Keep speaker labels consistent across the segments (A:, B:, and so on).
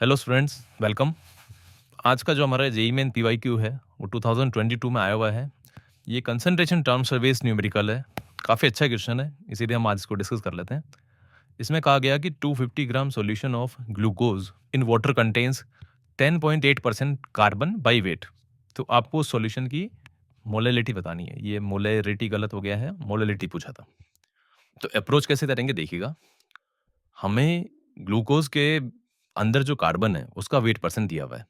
A: Hello students, welcome. आज का जो हमारा जेईई मेन पीवाईक्यू है वो 2022 में आया हुआ है। ये कंसंट्रेशन टर्म सर्विस न्यूमेरिकल है। काफ़ी अच्छा क्वेश्चन है, इसीलिए हम आज इसको डिस्कस कर लेते हैं। इसमें कहा गया कि 250 gram solution of glucose in water contains 10.8% carbon by weight. तो आपको उस सॉल्यूशन की मोलैलिटी बतानी है। ये मोलैलिटी गलत हो गया है, मोलैलिटी पूछा था। तो अप्रोच कैसे करेंगे देखिएगा। हमें ग्लूकोज के अंदर जो कार्बन है उसका वेट परसेंट दिया हुआ है।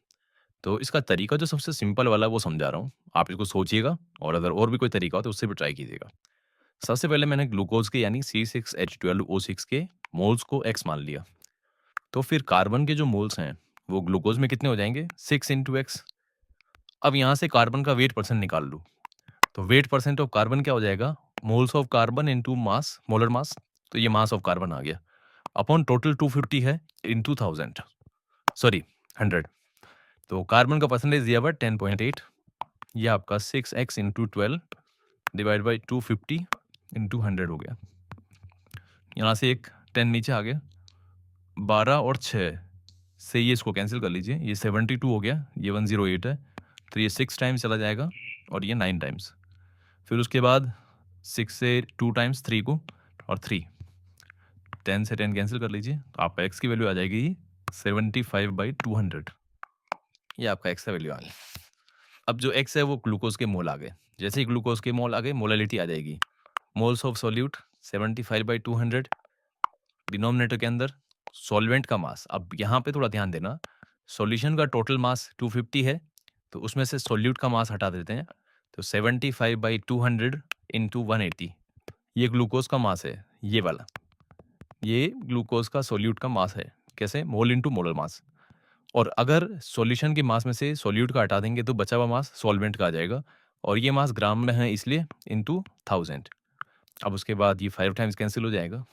A: तो इसका तरीका जो सबसे सिंपल वाला है वो समझा रहा हूँ। आप इसको सोचिएगा और अगर और भी कोई तरीका हो तो उससे भी ट्राई कीजिएगा। सबसे पहले मैंने ग्लूकोज के यानी C6H12O6 के मोल्स को x मान लिया। तो फिर कार्बन के जो मोल्स हैं वो ग्लूकोज में कितने हो जाएंगे 6 इंटू एक्स। अब यहाँ से कार्बन का वेट परसेंट निकाल लूँ तो वेट परसेंट ऑफ कार्बन क्या हो जाएगा, moles of carbon into mass, molar mass. तो ये मास ऑफ कार्बन आ गया अपॉन टोटल 250 है इंटू 1000, सॉरी 100। तो कार्बन का परसेंटेज दिया हुआ 10.8। ये आपका 6x into 12 divide by 250 into 100 हो गया। यहाँ से एक 10 नीचे आ गया, 12 और 6 से ये इसको कैंसिल कर लीजिए, ये 72 हो गया, ये 108 है। तो ये 6 टाइम्स चला जाएगा और ये 9 टाइम्स। फिर उसके बाद 6 से 2 टाइम्स 3 को और 3, 10 से 10 कैंसिल कर लीजिए तो आपका x की वैल्यू आ जाएगी 75/200। ये आपका x का वैल्यू आ गया। अब जो x है वो ग्लूकोज के मोल आ गए। जैसे ही ग्लूकोज के मोल आ गए मोलैलिटी आ जाएगी। मोल्स ऑफ सॉल्यूट 75/200, डिनोमिनेटर के अंदर सॉल्वेंट का मास। अब यहाँ पे थोड़ा ध्यान देना, सॉल्यूशन का टोटल मास 250 है तो उसमें से सॉल्यूट का मास हटा देते हैं। तो 75/200 इंटू 180 ये ग्लूकोज का मास है, ये वाला। ये ग्लूकोज का सॉल्यूट का मास है। कैसे? Mole into molar mass. और अगर सॉल्यूशन के मास में से सॉल्यूट का हटा देंगे तो बचा हुआ मास सॉल्वेंट का आ जाएगा और ये मास ग्राम में है इसलिए इंटू 1000। अब उसके बाद ये 5 टाइम्स कैंसिल हो जाएगा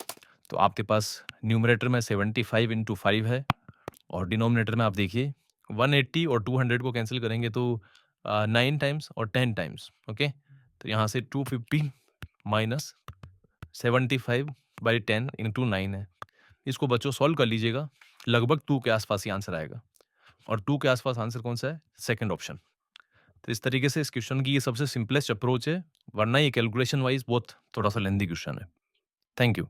A: तो आपके पास न्यूमरेटर में 75 इंटू 5 है और डिनोमिनेटर में आप देखिए 180 और 200 को कैंसिल करेंगे तो 9 टाइम्स और 10 टाइम्स। ओके, तो यहाँ से 250 माइनस 75/10 इंटू 9 है। इसको बच्चों सॉल्व कर लीजिएगा, लगभग 2 के आसपास ही आंसर आएगा। और 2 के आसपास आंसर कौन सा है? Second option. तो इस तरीके से इस क्वेश्चन की ये सबसे सिंपलेस्ट अप्रोच है, वरना ये कैलकुलेशन वाइज बहुत थोड़ा सा लेंदी क्वेश्चन है। Thank you.